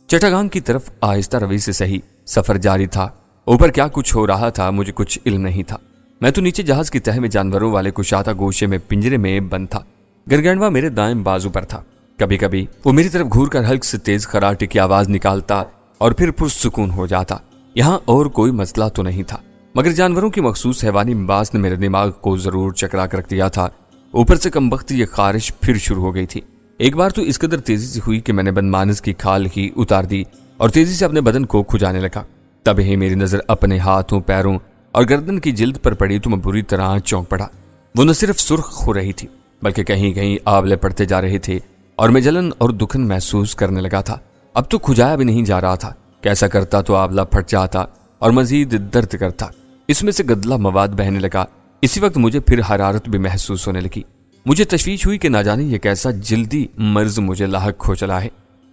चट्टागांग की तरफ आहिस्ता रवि से सही सफर जारी था। ऊपर क्या कुछ हो रहा था मुझे कुछ इल्म नहीं था। मैं तो नीचे जहाज की तह में जानवरों वाले कुशाता गोशे में पिंजरे में बंद था। गरगैंडवा मेरे दाएं बाजू पर था। कभी कभी वो मेरी तरफ घूर कर हल्क से तेज खराटे की आवाज निकालता और फिर पुरसुकून हो जाता। यहाँ और कोई मसला तो नहीं था, मगर जानवरों की मखसूस हैवानी मिजाज ने मेरे दिमाग को जरूर चकरा कर रख दिया था। ऊपर से कमबख्त ये खारिश फिर शुरू हो गई थी। एक बार तो इस कदर तेजी से हुई कि मैंने बदमानस की खाल ही उतार दी और तेजी से अपने बदन को खुजाने लगा। तब ही मेरी नजर अपने हाथों, पैरों और गर्दन की जिल्द पर पड़ी तो मैं बुरी तरह चौंक पड़ा। वो न सिर्फ सुर्ख हो रही थी बल्कि कहीं कहीं आंवले पड़ते जा रहे थे और मैं जलन और दुखन महसूस करने लगा था। अब तो खुजाया भी नहीं जा रहा था। कैसा करता तो आंवला फट जाता और मजीद दर्द करता। इसमें से गदला मवाद बहने लगा। इसी वक्त मुझे फिर हरारत भी महसूस होने लगी। मुझे तशवीश हुई कि ना जाने ये कैसा जल्दी मर्ज मुझे लाहक हो चला है।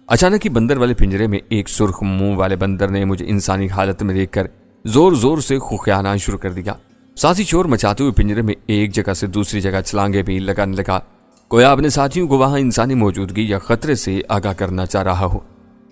अचानक ही बंदर वाले पिंजरे में एक सुर्ख मुंह वाले बंदर ने मुझे इंसानी हालत में देखकर जोर जोर से खुखियाना शुरू कर दिया। साथ ही शोर मचाते हुए पिंजरे में एक जगह से दूसरी जगह छलांगे भी लगाने लगा। कोई अपने साथियों को वहां इंसानी मौजूदगी या खतरे से आगाह करना चाह रहा हो।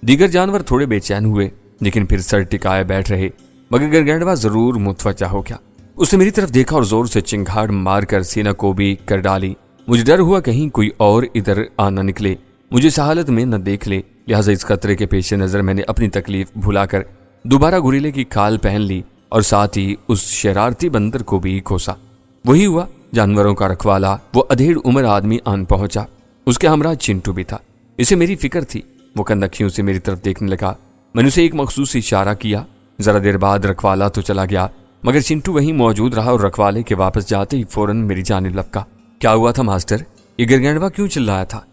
दीगर जानवर थोड़े बेचैन हुए लेकिन फिर सर टिकाए बैठ रहे। मगर गरगैंडवा जरूर मुतवज्जा हो गया। उसने मेरी तरफ देखा और जोर से चिंगाड़ मारकर सीना को भी कर डाली। मुझे डर हुआ कहीं कोई और इधर आना निकले, मुझे इस हालत में न देख ले। लिहाजा इस खतरे के पेश नजर मैंने अपनी तकलीफ भुलाकर दोबारा गुरीले की खाल पहन ली और साथ ही उस शरारती बंदर को भी खोसा। वही हुआ। जानवरों का रखवाला वो अधेड़ उम्र आदमी आन पहुंचा। उसके हमरा चिंटू भी था। इसे मेरी फिक्र थी। वो कनखियों से मेरी तरफ देखने लगा। मैंने उसे एक मखसूस इशारा किया। जरा देर बाद रखवाला तो चला गया मगर चिंटू वहीं मौजूद रहा और रखवाले के वापस जाते ही फौरन मेरी जानिब लपका। क्या हुआ था मास्टर? ये गरगैंडवा क्यों चिल्लाया था?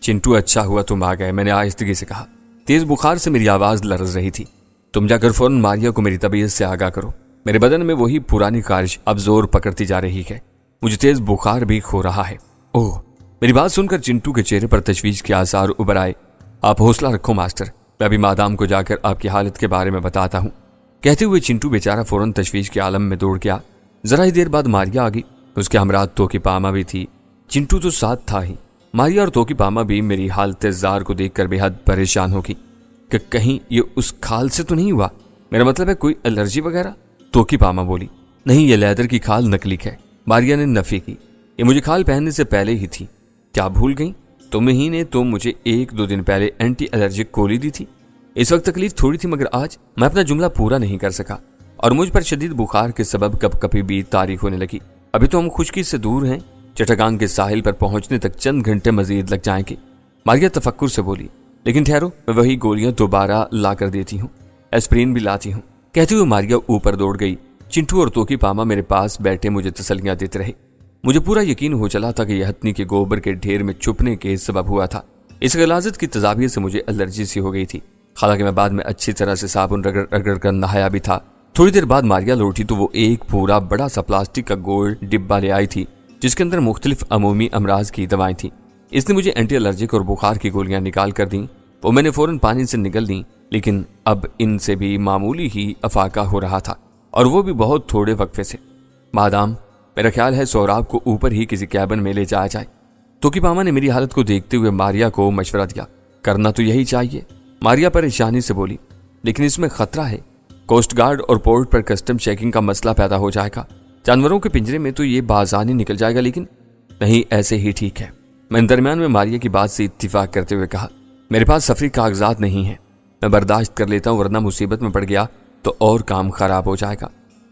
चिंटू, अच्छा हुआ तुम आ गए, मैंने आहिस्तगी से कहा। तेज बुखार से मेरी आवाज लरज रही थी। तुम जाकर फौरन मारिया को मेरी तबीयत से आगाह करो। मेरे बदन में वही पुरानी ख्वाहिश अब जोर पकड़ती जा रही है। मुझे तेज बुखार भी हो रहा है। ओह! मेरी बात सुनकर चिंटू के चेहरे पर तशवीश के आसार उभर आए। आप हौसला रखो मास्टर, मैं अभी मादाम को जाकर आपकी हालत के बारे में बताता हूँ। कहते हुए चिंटू बेचारा फौरन तशवीश के आलम में दौड़ गया। जरा ही देर बाद मारिया आ गई। उसके हमरा तोकी पामा भी थी। चिंटू तो साथ था ही। मारिया और तोकी पामा भी मेरी हालत जार को देखकर बेहद परेशान होगी कि कहीं ये उस खाल से तो नहीं हुआ। मेरा मतलब है कोई एलर्जी वगैरह। तोकी पामा बोली, नहीं, ये लेदर की खाल नकली है। मारिया ने नफी की, ये मुझे खाल पहनने से पहले ही थी। क्या भूल गई? तुम ही ने तो मुझे 1-2 दिन पहले एंटी एलर्जिक गोली दी थी। इस वक्त तकलीफ थोड़ी थी मगर आज मैं अपना जुमला पूरा नहीं कर सका और मुझ पर शदीद बुखार के सबब कभी भी तारीख होने लगी। अभी तो हम खुशकी से दूर हैं। चट्टागांग के साहिल पर पहुंचने तक चंद घंटे मजीद लग जाएंगे। मारिया तफक्कुर से बोली, लेकिन ठहरो, मैं वही गोलियां दोबारा ला कर देती हूँ, एस्प्रिन भी लाती हूँ। कहते हुए मारिया ऊपर दौड़ गई। चिंटू और तोकी पामा मेरे पास बैठे मुझे तसल्लियां देते रहे। मुझे पूरा यकीन हो चला था कि यह हथनी के गोबर के ढेर में छुपने के सबब हुआ था। इस गलाजत की तजाबियत से मुझे एलर्जी सी हो गई थी। हालांकि मैं बाद में अच्छी तरह से साबुन रगड़ रगड़ कर नहाया भी था। थोड़ी देर बाद मारिया लौटी तो वो एक पूरा बड़ा सा प्लास्टिक का गोल डिब्बा ले आई थी जिसके अंदर मुख्तलिफ अमूमी अमराज की दवाएं थी। इसने मुझे एंटी एलर्जिक और बुखार की गोलियां निकाल कर दी। वो मैंने फौरन पानी से निगल दी, लेकिन अब इनसे भी मामूली ही अफाका हो रहा था और वो भी बहुत थोड़े वक्फे से। मादाम, मेरा ख्याल है सोहराब को ऊपर ही किसी कैबिन में ले जाया जाए। तोकी पामा ने मेरी हालत को देखते हुए मारिया को मशवरा दिया। करना तो यही चाहिए, मारिया परेशानी से बोली, लेकिन इसमें खतरा है। कोस्ट गार्ड और पोर्ट पर कस्टम चेकिंग का मसला पैदा हो जाएगा। जानवरों के पिंजरे में तो ये बाजानी निकल जाएगा, लेकिन नहीं, ऐसे ही ठीक है। मैंने दरमियान में मारिया की बात से इत्तिफाक करते हुए कहा, मेरे पास सफरी कागजात नहीं है, मैं बर्दाश्त कर लेता हूँ, वरना मुसीबत में पड़ गया तो और काम खराब हो जाएगा।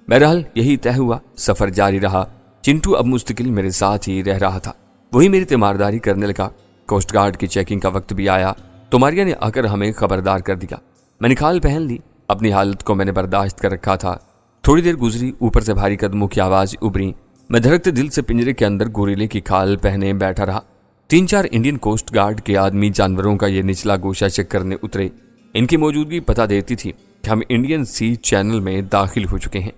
बहरहाल यही तय हुआ। सफर जारी रहा। चिंटू अब मुस्तकिल मेरे साथ ही रह रहा था। वही मेरी तीमारदारी करने लगा। कोस्ट गार्ड की चेकिंग का वक्त भी आया तो मारिया ने आकर हमें खबरदार कर दिया। मैंने खाल पहन ली। अपनी हालत को मैंने बर्दाश्त कर रखा था। थोड़ी देर गुजरी, ऊपर से भारी कदमों की आवाज उभरी। मैं धड़कते दिल से पिंजरे के अंदर गोरीले की खाल पहने बैठा रहा। 3-4 इंडियन कोस्ट गार्ड के आदमी जानवरों का ये निचला गोशा चेक करने उतरे। इनकी मौजूदगी पता देती थी कि हम इंडियन सी चैनल में दाखिल हो चुके हैं।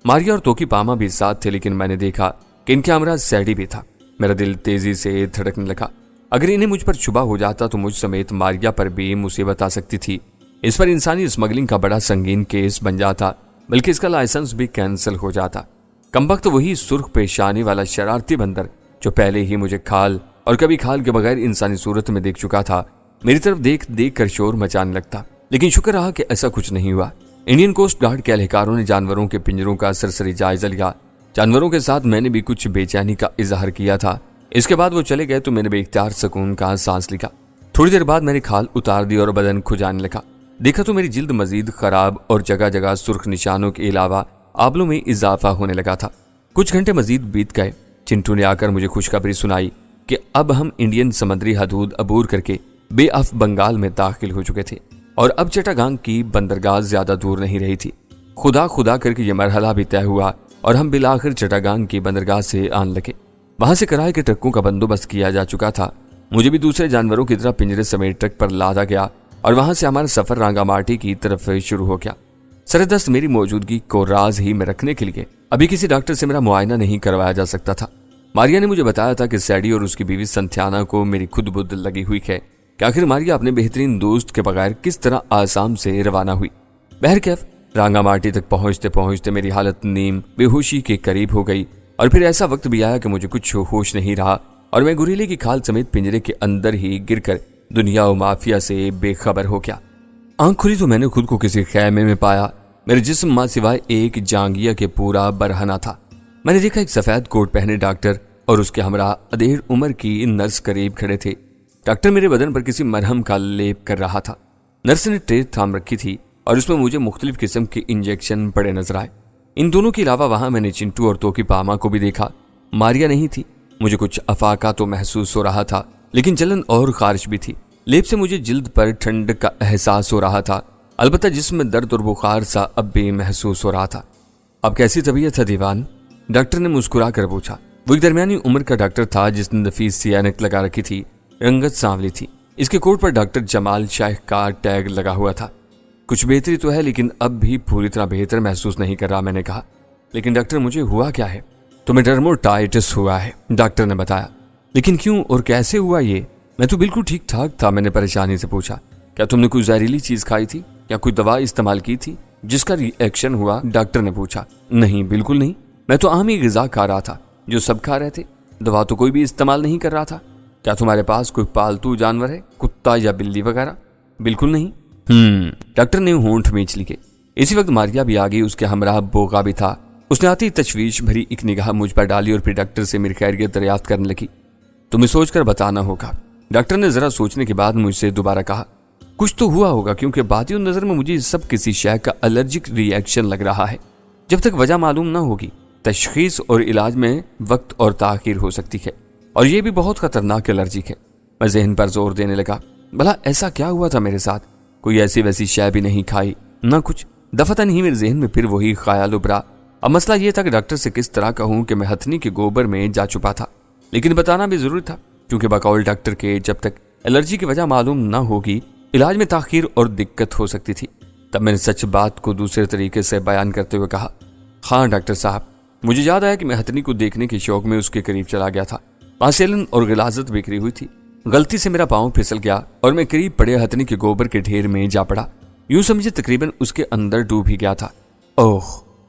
मारिया और तोकी पामा भी साथ थे, लेकिन मैंने देखा कि इनके हमरा सैडी भी था। मेरा दिल तेजी से धड़कने लगा। अगर इन्हें मुझ पर शुबा हो जाता तो मुझ समेत मारिया पर भी मुसीबत आ सकती थी। इस पर इंसानी स्मगलिंग का बड़ा संगीन केस बन जाता, बल्कि इसका लाइसेंस भी कैंसिल हो जाता। कमबख्त वही सुर्ख पेशानी वाला शरारती बंदर जो पहले ही मुझे खाल और कभी खाल के बगैर इंसानी सूरत में देख चुका था, मेरी तरफ देख देख कर शोर मचाने लगता। लेकिन शुक्र रहा कि ऐसा कुछ नहीं हुआ। इंडियन कोस्ट गार्ड के एहलकारों ने जानवरों के पिंजरों का सरसरी जायजा लिया। जानवरों के साथ मैंने भी कुछ बेचैनी का इजहार किया था। इसके बाद वो चले गए तो मैंने बेइख्तियार सुकून का सांस लिया। थोड़ी देर बाद मैंने खाल उतार दी और बदन खुजाने लगा। देखा तो मेरी जिल्द मजीद खराब और जगह जगह सुर्ख निशानों के अलावा आबलों में इजाफा होने लगा था। कुछ घंटे मजीद बीत गए। चिंटू ने आकर मुझे खुशखबरी सुनाई कि अब हम इंडियन समुद्री हदूद अबूर करके बे ऑफ बंगाल में दाखिल हो चुके थे और अब चिटागांग की बंदरगाह ज्यादा दूर नहीं रही थी। खुदा खुदा करके ये मरहला भी तय हुआ और हम बिलाखिर चिटागांग की बंदरगाह से आने लगे। वहां से किराए के ट्रकों का बंदोबस्त किया जा चुका था। मुझे भी दूसरे जानवरों की तरह पिंजरे समेत ट्रक पर लादा गया और वहां से हमारा सफर रांगामाटी की तरफ शुरू हो गया। सरदस्त मेरी मौजूदगी को राज ही में रखने के लिए अभी किसी डॉक्टर से मेरा मुआयना नहीं करवाया जा सकता था। मारिया ने मुझे बताया था कि सैडी और उसकी बीवी संथ्याना को मेरी खुद बुद्ध लगी हुई है कि आखिर मारिया अपने बेहतरीन दोस्त के बगैर किस तरह आसाम से रवाना हुई। बहरकैफ रांगामाटी तक पहुंचते पहुंचते मेरी हालत नीम बेहोशी के करीब हो गई और फिर ऐसा वक्त भी आया कि मुझे कुछ होश नहीं रहा और मैं गुरीले की खाल समेत पिंजरे के अंदर ही गिरकर दुनिया और माफिया से बेखबर हो गया। आंख खुली तो मैंने खुद को किसी खैमे में पाया। मेरे जिस्म मां सिवाय एक जांगिया के पूरा बरहना था। मैंने देखा एक सफेद कोट पहने डॉक्टर और उसके हमरा अधेड़ उम्र की नर्स करीब खड़े थे। डॉक्टर मेरे बदन पर किसी मरहम का लेप कर रहा था। नर्स ने ट्रे थाम रखी थी और उसमें मुझे मुख्तलिफ किस्म के इंजेक्शन पड़े नजर आए। इन दोनों के अलावा वहां मैंने चिंटू और तोकी पामा को भी देखा। मारिया नहीं थी। मुझे कुछ अफाका तो महसूस हो रहा था लेकिन जलन और खारिश भी थी। लेप से मुझे जिल्द पर ठंड का एहसास हो रहा था। अलबत्ता जिस्म में दर्द और बुखार सा अब भी महसूस हो रहा था। अब कैसी तबीयत है दीवान? डॉक्टर ने मुस्कुरा कर पूछा। वो एक दरमियानी उम्र का डॉक्टर था जिसने नफीस सी ऐनक लगा रखी थी। रंगत सांवली थी। इसके कोट पर डॉक्टर जमाल शाह का टैग लगा हुआ था। कुछ बेहतरी तो है लेकिन अब भी पूरी तरह बेहतर महसूस नहीं कर रहा, मैंने कहा। लेकिन डॉक्टर मुझे हुआ क्या है? तुम्हें डर्मोटाइटिस हुआ है, डॉक्टर ने बताया। लेकिन क्यों और कैसे हुआ ये? मैं तो बिल्कुल ठीक ठाक था, मैंने परेशानी से पूछा। क्या तुमने कोई जहरीली चीज खाई थी या कोई दवा इस्तेमाल की थी जिसका रिएक्शन हुआ? डॉक्टर ने पूछा। नहीं, बिल्कुल नहीं। मैं तो आम ही गिजा खा रहा था जो सब खा रहे थे। दवा तो कोई भी इस्तेमाल नहीं कर रहा था। क्या तुम्हारे पास कोई पालतू जानवर है, कुत्ता या बिल्ली वगैरह? बिल्कुल नहीं। डॉक्टर ने होंठ मींच लिए। इसी वक्त मारिया भी आ गई। उसके हमरा बोगा भी था। उसने आती तशवीश भरी एक निगाह मुझ पर डाली और फिर डॉक्टर से मेरी खैरियत दरियाफ्त करने लगी। तुम्हें सोचकर बताना होगा, डॉक्टर ने जरा सोचने के बाद मुझसे दोबारा कहा। कुछ तो हुआ होगा क्योंकि बातियों नजर में मुझे सब किसी शय का एलर्जिक रिएक्शन लग रहा है। जब तक वजह मालूम ना होगी तशखीस और इलाज में वक्त और ताखीर हो सकती है और ये भी बहुत खतरनाक एलर्जिक है। मैं जहन पर जोर देने लगा। भला ऐसा क्या हुआ था मेरे साथ? कोई ऐसी वैसी शय भी नहीं खाई, ना कुछ। दफतन ही मेरे जहन में फिर वही ख्याल उभरा। अब मसला यह था कि डॉक्टर से किस तरह कहूं कि मैं हथनी के गोबर में जा छुपा था। लेकिन बताना भी जरूरी था क्योंकि बकौल डॉक्टर के जब तक एलर्जी की वजह मालूम ना होगी इलाज में ताखीर और दिक्कत हो सकती थी। तब मैंने सच बात को दूसरे तरीके से बयान करते हुए कहा, हाँ डॉक्टर साहब, मुझे याद आया कि मैं हथनी को देखने के शौक में उसके करीब चला गया था। वहां सेलन और गिलाजत बिखरी हुई थी। गलती से मेरा पांव फिसल गया और मैं करीब पड़े हथनी के गोबर के ढेर में जा पड़ा। यूं समझे तकरीबन उसके अंदर डूब ही गया था। ओह!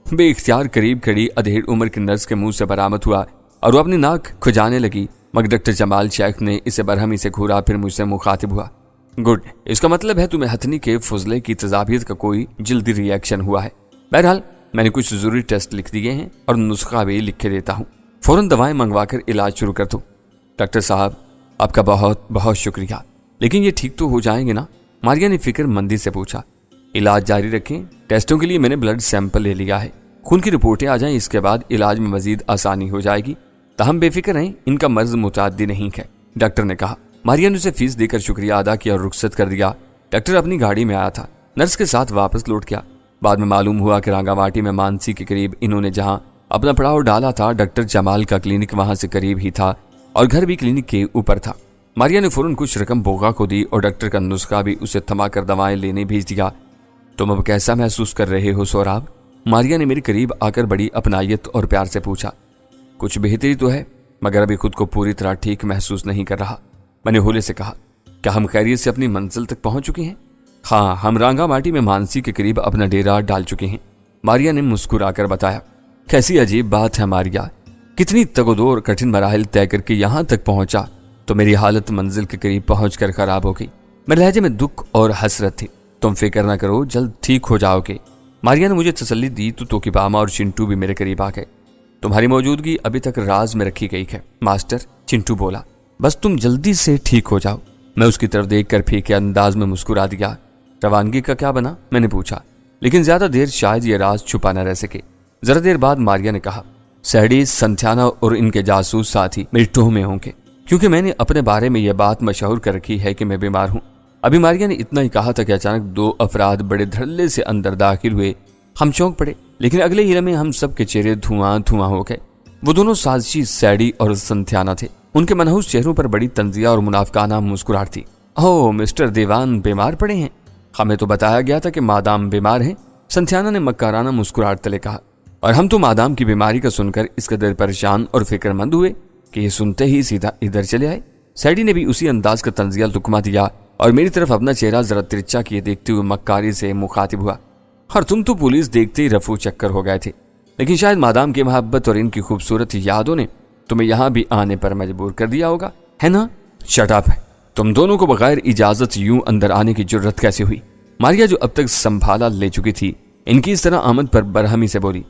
बेइख्तियार करीब खड़ी अधेड़ उम्र की नर्स के मुंह से बरामद हुआ और वो अपनी नाक खुजाने लगी। मगर डॉक्टर जमाल शेख ने इसे बरहमी से घूरा, फिर मुझसे मुखातिब हुआ। गुड, इसका मतलब है तुम्हें हथनी के फुजले की तजाबियत का कोई जल्दी रिएक्शन हुआ है। बहरहाल मैंने कुछ जरूरी टेस्ट लिख दिए हैं और नुस्खा भी लिख के देता हूँ। फौरन दवाएं मंगवाकर इलाज शुरू कर दो। डॉक्टर साहब, आपका बहुत बहुत शुक्रिया। लेकिन ये ठीक तो हो जाएंगे ना? मारिया ने फिक्रमंदी से पूछा। इलाज जारी रखें। टेस्टों के लिए मैंने ब्लड सैंपल ले लिया है। खून की रिपोर्टें आ जाएं, इसके बाद इलाज में मजीद आसानी हो जाएगी। ताहम बेफिक्र रहें, इनका मर्ज मुताद्दी नहीं है, डॉक्टर ने कहा। मारिया ने उसे फीस देकर शुक्रिया अदा किया और रुखसत कर दिया। डॉक्टर अपनी गाड़ी में आया था। नर्स के साथ वापस लौट गया। बाद में मालूम हुआ कि रांगामाटी में मानसी के करीब इन्होंने जहां अपना पड़ाव डाला था, डॉक्टर जमाल का क्लिनिक वहां से करीब ही था और घर भी क्लिनिक के ऊपर था। मारिया ने फौरन कुछ रकम बोगा को दी और डॉक्टर का नुस्खा भी उसे थमा कर दवाएं लेने भेज दिया। तुम अब कैसा महसूस कर रहे हो सोराब? मारिया ने मेरे करीब आकर बड़ी अपनायत और प्यार से पूछा। कुछ बेहतरी तो है मगर अभी खुद को पूरी तरह ठीक महसूस नहीं कर रहा, मैंने होले से कहा। क्या हम खैरियत से अपनी मंजिल तक पहुंच चुके हैं? हाँ, हम रांगामाटी में मानसी के करीब अपना डेरा डाल चुके हैं, मारिया ने मुस्कुराकर बताया। कैसी अजीब बात है मारिया, कितनी तगोदो और कठिन मराहल तय करके यहाँ तक पहुंचा तो मेरी हालत मंजिल के करीब पहुंचकर खराब हो गई। मेरे लहजे में दुख और हसरत थी। تم فکر نہ کرو، جلد ٹھیک ہو جاؤ گے۔ ماریا نے مجھے تسلی دی تو توکی پاما اور چنٹو بھی میرے قریب آ گئے۔ تمہاری موجودگی ابھی تک راز میں رکھی گئی ہے ماسٹر، چنٹو بولا، بس تم جلدی سے ٹھیک ہو جاؤ۔ میں اس کی طرف دیکھ کر پھیکے انداز میں مسکرا دیا۔ روانگی کا کیا بنا؟ میں نے پوچھا، لیکن زیادہ دیر شاید یہ راز چھپا نہ رہ سکے۔ ذرا دیر بعد ماریا نے کہا، سیڈی، سنتھیانا اور ان کے جاسوس ساتھی میری ٹوہ میں ہوں گے، کیونکہ میں نے اپنے بارے میں یہ بات مشہور کر رکھی ہے کہ میں بیمار ہوں۔ ابھی ماریا نے اتنا ہی کہا تھا کہ اچانک دو افراد بڑے دھڑلے سے اندر داخل ہوئے۔ ہم چونک پڑے، لیکن اگلے ہی لمحے ہم سب کے چہرے دھواں دھواں ہو گئے۔ وہ دونوں سازشی سیڈی اور سنتھیانا تھے۔ ان کے منحوس چہروں پر بڑی تنزیہ اور منافقانہ مسکراہٹ تھی۔ اوہ مسٹر دیوان بیمار پڑے ہیں؟ ہمیں تو بتایا گیا تھا کہ مادام بیمار ہیں، سنتھیانا نے مکارانہ مسکراہٹ تلے کہا، اور ہم تو مادام کی بیماری کا سن کر اس قدر پریشان اور فکر مند ہوئے کہ یہ سنتے ہی سیدھا ادھر چلے آئے۔ سیڈی نے بھی اسی انداز کا تنزیہ لقمہ دیا اور میری طرف اپنا چہرہ ذرا ترچھا کیے دیکھتے ہوئے مکاری سے مخاطب ہوا، اور تم تو پولیس دیکھتے ہی رفو چکر ہو گئے تھے، لیکن شاید مادام کی محبت اور ان کی خوبصورت یادوں نے تمہیں یہاں بھی آنے پر مجبور کر دیا ہوگا، ہے نا؟ Shut up! تم دونوں کو بغیر اجازت یوں اندر آنے کی جرت کیسے ہوئی؟ ماریا جو اب تک سنبھالا لے چکی تھی، ان کی اس طرح آمد پر برہمی سے بولی،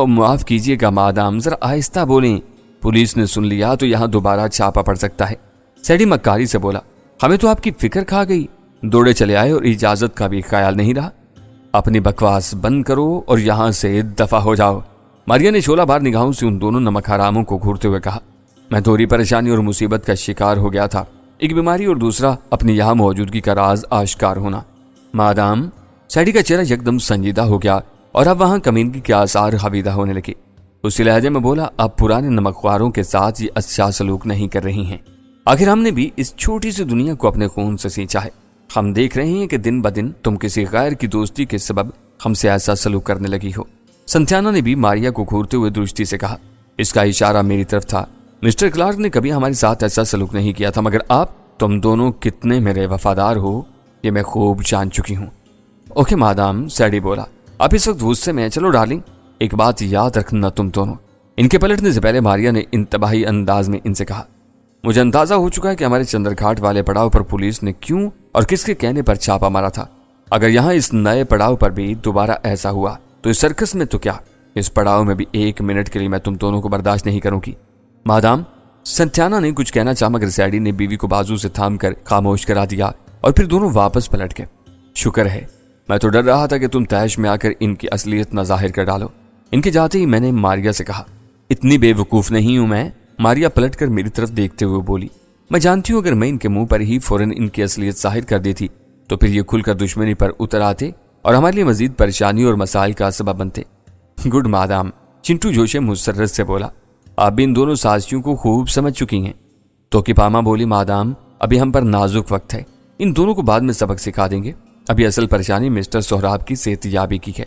معاف کیجیے گا مادام، ذرا آہستہ بولیں، پولیس نے سن لیا تو یہاں دوبارہ چھاپا پڑ سکتا ہے۔ سیڈی مکاری سے بولا، ہمیں تو آپ کی فکر کھا گئی، دوڑے چلے آئے اور اجازت کا بھی خیال نہیں رہا۔ اپنی بکواس بند کرو اور یہاں سے دفع ہو جاؤ۔ ماریا نے شعلہ بار نگاہوں سے ان دونوں نمک حراموں کو گھورتے ہوئے کہا، میں دوہری پریشانی اور مصیبت کا شکار ہو گیا تھا، ایک بیماری اور دوسرا اپنی یہاں موجودگی کا راز آشکار ہونا۔ مادام، سیڈی کا چہرہ یکدم سنجیدہ ہو گیا اور اب وہاں کمینگی کے آثار حویدہ ہونے لگے۔ اسی لہجے میں بولا، آپ پرانے نمکخواروں کے ساتھ یہ اچھا سلوک نہیں کر رہی ہیں، آخر ہم نے بھی اس چھوٹی سی دنیا کو اپنے خون سے سینچا ہے۔ ہم دیکھ رہے ہیں کہ دن بدن تم کسی غیر کی دوستی کے سبب ہم سے ایسا سلوک کرنے لگی ہو۔ سنتھیانا نے بھی ماریا کو گھورتے ہوئے درستی سے کہا، اس کا اشارہ میری طرف تھا، مسٹر کلارک نے کبھی ہمارے ساتھ ایسا سلوک نہیں کیا تھا، مگر تم دونوں کتنے میرے وفادار ہو یہ میں خوب جان چکی ہوں۔ اوکے مادام، سیڈی بولا، آپ اس وقت غصے میں ہیں، چلو ڈارلنگ ایک بات یاد رکھنا تم دونوں۔ ان کے پلٹنے سے پہلے ماریا نے انتباہی انداز میں ان سے کہا، مجھے اندازہ ہو چکا ہے کہ ہمارے چندر گھاٹ والے پڑاؤ پر پولیس نے کیوں اور کس کے کہنے پر چھاپا مارا تھا۔ اگر یہاں اس نئے پڑاؤ پر بھی دوبارہ ایسا ہوا تو اس سرکس میں تو کیا، اس پڑاؤ میں بھی ایک منٹ کے لیے میں تم دونوں کو برداشت نہیں کروں گی۔ مادام، سنتھیانا نے کچھ کہنا چاہا مگر سیڈی نے بیوی کو بازو سے تھام کر خاموش کرا دیا اور پھر دونوں واپس پلٹ گئے۔ شکر ہے، میں تو ڈر رہا تھا کہ تم تیش میں آ کر ان کی اصلیت نہ ظاہر کر ڈالو۔ ان کے جاتے ہی میں نے ماریا سے کہا، اتنی بے وقوف نہیں ہوں میں۔ ماریا پلٹ کر میری طرف دیکھتے ہوئے بولی، میں جانتی ہوں اگر میں ان کے منہ پر ہی فوراً ان کی اصلیت ظاہر کر دیتی تو پھر یہ کھل کر دشمنی پر اتر آتے اور ہمارے لیے مزید پریشانی اور مسائل کا سبب بنتے۔ گڈ مادام، چنٹو جوش مسرت سے بولا، آپ بھی ان دونوں سازشیوں کو خوب سمجھ چکی ہیں۔ توکی پاما بولی، مادام ابھی ہم پر نازک وقت ہے، ان دونوں کو بعد میں سبق سکھا دیں گے، ابھی اصل پریشانی مسٹر سہراب کی صحت یابی کی ہے۔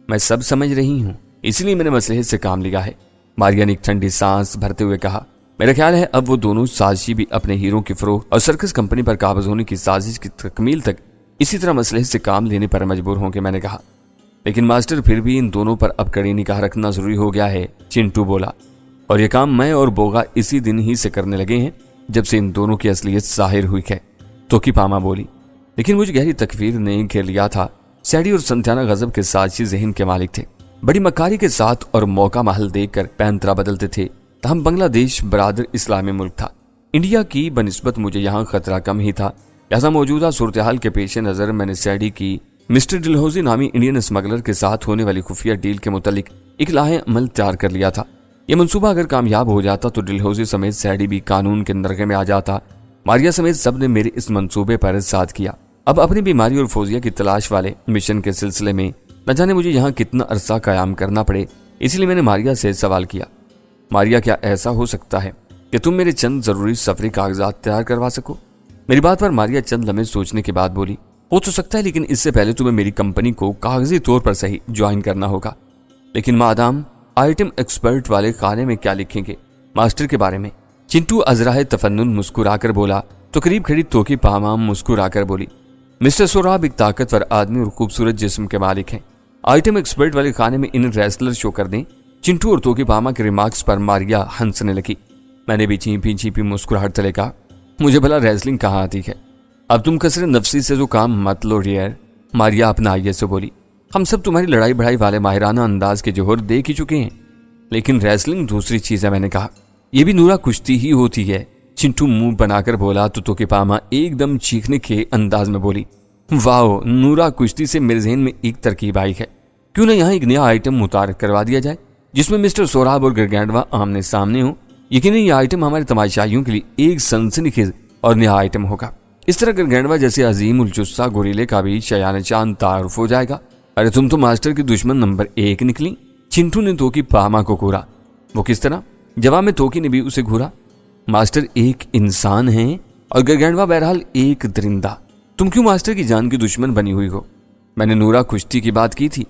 میں سب سمجھ رہی ہوں، اس لیے میں نے مصلحت سے کام لیا ہے۔ ماریا نے ایک ٹھنڈی سانس بھرتے ہوئے کہا، میرا خیال ہے اب وہ دونوں سازشی بھی اپنے ہیروں کی فروخت اور سرکس کمپنی پر قابض ہونے کی سازش کی تکمیل تک اسی طرح مصلحت سے کام لینے پر مجبور ہوں گے۔ میں نے کہا، لیکن ماسٹر پھر بھی ان دونوں پر اب کڑی نگاہ رکھنا ضروری ہو گیا ہے، چنٹو بولا، اور یہ کام میں اور بوگا اسی دن ہی سے کرنے لگے ہیں جب سے ان دونوں کی اصلیت ظاہر ہوئی ہے۔ توکی پاما بولی، لیکن مجھے گہری تکفیر نے گھیر لیا تھا۔ سیڈی اور سنتھیانا غضب کے سازشی ذہن کے مالک تھے، بڑی مکاری کے ساتھ اور موقع محل دیکھ کر پینترا بدلتے تھے۔ تاہم بنگلہ دیش برادر اسلامی ملک تھا، انڈیا کی بنسبت مجھے یہاں خطرہ کم ہی تھا، لہذا موجودہ صورتحال کے پیش نظر میں نے سیڈی کی مسٹر ڈلہوزی نامی انڈین اسمگلر کے ساتھ ہونے والی خفیہ ڈیل کے متعلق ایک لاہ عمل تیار کر لیا تھا۔ یہ منصوبہ اگر کامیاب ہو جاتا تو ڈلہوزی سمیت سیڈی بھی قانون کے نرغے میں آ جاتا۔ ماریا سمیت سب نے میرے اس منصوبے پر ساتھ کیا۔ اب اپنی بیماری اور فوزیہ کی تلاش والے مشن کے سلسلے میں نہ جانے مجھے یہاں کتنا عرصہ قیام کرنا پڑے، اس لیے میں نے ماریا سے سوال کیا، ماریا کیا ایسا ہو سکتا ہے کہ تم میرے چند ضروری سفری کاغذات تیار کروا سکو؟ میری بات پر ماریا چند لمحے سوچنے کے بعد بولی، ہو تو سکتا ہے لیکن اس سے پہلے تمہیں میری کمپنی کو کاغذی طور پر صحیح جوائن کرنا ہوگا۔ لیکن مادام، آئٹم ایکسپرٹ والے خانے میں کیا لکھیں گے ماسٹر کے بارے میں؟ چنٹو ازراہ تفنن مسکرا کر بولا تو قریب کھڑی توکی پاما مسکرا کر بولی، مسٹر سوراب ایک طاقتور آدمی اور خوبصورت جسم کے مالک ہیں، آئٹم ایکسپرٹ والے خانے میں انہیں ریسلر شو کر دیں۔ چنٹو اور توکی پاما کے ریمارکس پر ماریا ہنسنے لگی۔ میں نے بھی چیپی چیپی مسکراہٹ تلے کہا، مجھے بھلا ریسلنگ کہاں آتی ہے؟ اب تم کثرت نفسی سے تو کام مت لو ڈیئر، ماریا اپنا آئیے سے بولی۔ ہم سب تمہاری لڑائی بڑھائی والے ماہرانہ انداز کے جوہر دیکھ ہی چکے ہیں، لیکن ریسلنگ دوسری چیز ہے۔ میں نے کہا یہ بھی نورا کشتی ہی ہوتی ہے۔ چنٹو منہ بنا کر بولا تو کہ پاما ایک دم چیخنے کے انداز میں بولی، واو، نورا کشتی سے میرے ذہن میں ایک ترکیب آئی ہے۔ کیوں نہ یہاں ایک نیا آئٹم متعارف کروا دیا جائے جس میں مسٹر سوراب اور گرگینڈوا آمنے سامنے ہوں۔ یقیناً یہ آئٹم ہمارے تماشائیوں کے لیے ایک سنسنی خیز اور نیا آئٹم ہوگا۔ اس طرح گرگینڈوا جیسے عظیم الجثہ گوریلے کا بھی شایان شان تعارف ہو جائے گا۔ ارے تم تو ماسٹر کی دشمن نمبر 1 نکلی، چنٹو نے توکی پاما کو گھورا۔ وہ کس طرح؟ جواب میں توکی نے بھی اسے گھورا۔ ماسٹر ایک انسان ہیں اور گرگینڈوا بہرحال ایک درندہ۔ تم کیوں ماسٹر کی جان کی دشمن بنی ہوئی ہو؟ میں نے نورا کشتی کی بات کی تھی۔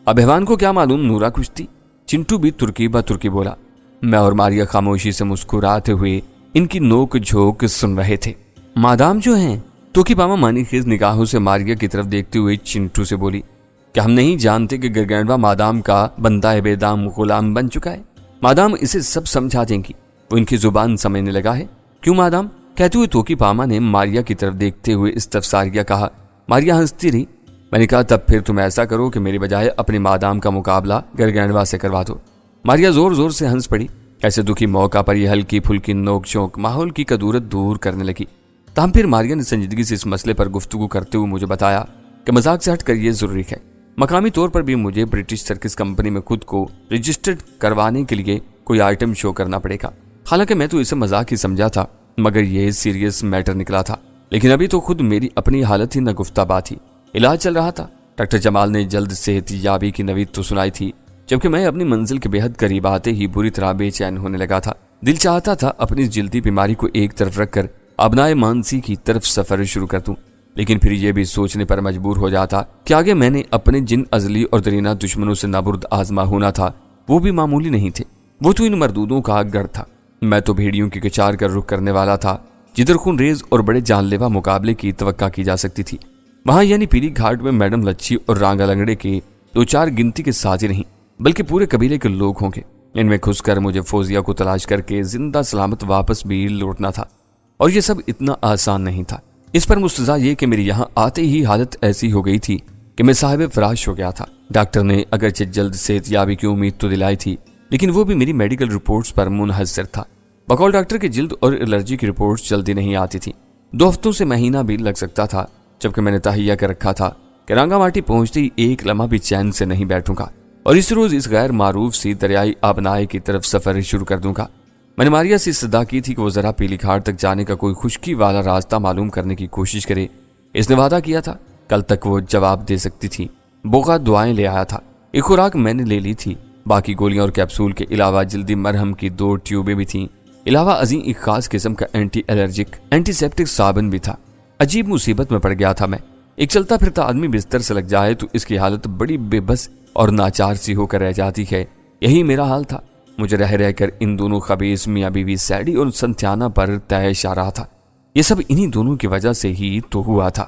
اب احوان کو کیا معلوم نورا کشتی؟ چنٹو بھی ترکی با ترکی بولا۔ میں اور ماریا خاموشی سے مسکراتے ہوئے ان کی نوک جھوک سن رہے تھے۔ مادام جو ہیں، توکی پاما مانی خیز نگاہوں سے ماریا کی طرف دیکھتے ہوئے چنٹو سے بولی، کہ ہم نہیں جانتے کہ گرگینڈوا مادام کا بندہ بے دام غلام بن چکا ہے؟ مادام اسے سب سمجھا دیں گی، وہ ان کی زبان سمجھنے لگا ہے۔ کیوں مادام؟ کہتے ہوئے توکی پاما نے ماریا کی طرف دیکھتے ہوئے استفساریہ کہا۔ ماریا ہنستی رہی۔ میں نے کہا تب پھر تم ایسا کرو کہ میری بجائے اپنی مادام کا مقابلہ گرگینڈوا سے کروا دو۔ ماریا زور زور سے ہنس پڑی۔ ایسے دکھی موقع پر یہ ہلکی پھلکی نوک چونک ماحول کی کدورت دور کرنے لگی۔ تاہم پھر ماریا نے سنجیدگی سے اس مسئلے پر گفتگو کرتے ہوئے مجھے بتایا کہ مذاق سے ہٹ کر یہ ضروری ہے، مقامی طور پر بھی مجھے برٹش سرکس کمپنی میں خود کو رجسٹرڈ کروانے کے لیے کوئی آئٹم شو کرنا پڑے گا۔ حالانکہ میں تو اسے مذاق ہی سمجھا تھا، مگر یہ سیریس میٹر نکلا تھا۔ لیکن ابھی تو خود میری اپنی حالت ہی نہ گفتہ بات تھی، علاج چل رہا تھا۔ ڈاکٹر جمال نے جلد صحت یابی کی نوید تو سنائی تھی، جبکہ میں اپنی منزل کے بے حد قریب آتے ہی بری طرح بے چین ہونے لگا تھا۔ دل چاہتا تھا اپنی جلدی بیماری کو ایک طرف رکھ کر ابنائے مانسی کی طرف سفر شروع کر دوں، لیکن پھر یہ بھی سوچنے پر مجبور ہو جاتا کہ آگے میں نے اپنے جن ازلی اور درینہ دشمنوں سے نابرد آزما ہونا تھا وہ بھی معمولی نہیں تھے۔ وہ تو ان مردودوں کا گڑھ تھا۔ میں تو بھیڑیوں کی کچار کر رخ کرنے والا تھا، جدھر خون ریز اور بڑے جان لیوا مقابلے کی توقع کی جا سکتی تھی۔ وہاں یعنی پیلی گھاٹ میں میڈم لچھی اور رانگا لنگڑے کے 2-4 گنتی کے ساتھ ہی نہیں، بلکہ پورے قبیلے کے لوگ ہوں گے۔ ان میں گھس کر مجھے فوزیہ کو تلاش کر کے زندہ سلامت واپس بھی لوٹنا تھا، اور یہ سب اتنا آسان نہیں تھا۔ اس پر مستضیٰ یہ کہ میری یہاں آتے ہی حالت ایسی ہو گئی تھی کہ میں صاحب فراش ہو گیا تھا۔ ڈاکٹر نے اگرچہ جلد صحت یابی کی امید تو دلائی تھی، لیکن وہ بھی میری میڈیکل رپورٹس پر منحصر تھا۔ بقول ڈاکٹر کے جلد اور الرجی کی رپورٹس جلدی نہیں آتی تھی، 2 ہفتوں سے مہینہ بھی لگ سکتا تھا، جبکہ میں نے تہیہ کر رکھا تھا کہ رانگا ماٹی پہنچتے ہی ایک لمحہ بھی چین سے نہیں بیٹھوں گا، اور اس روز اس غیر معروف سی دریائی آبنائے کی طرف سفر شروع کر دوں گا۔ میں نے ماریا سے صدا کی تھی کہ وہ ذرا پیلی گھاٹ تک جانے کا کوئی خشکی والا راستہ معلوم کرنے کی کوشش کرے۔ اس نے وعدہ کیا تھا کل تک وہ جواب دے سکتی تھی۔ بوغا دعائیں لے آیا تھا، ایک خوراک میں نے لے لی تھی، باقی گولیاں اور کیپسول کے علاوہ جلدی مرہم کی 2 ٹیوبیں بھی تھیں، علاوہ ازیں ایک خاص قسم کا اینٹی الرجک اینٹی سیپٹک صابن بھی تھا۔ عجیب مصیبت میں پڑ گیا تھا میں۔ ایک چلتا پھرتا آدمی بستر سے لگ جائے تو اس کی حالت بڑی بے بس اور ناچار سی ہو کر رہ جاتی ہے۔ یہی میرا حال تھا۔ مجھے رہ رہ کر ان دونوں خبیث میاں بیوی سیڈی اور سنتھیانا پر طے آ رہا تھا۔ یہ سب انہی دونوں کی وجہ سے ہی تو ہوا تھا۔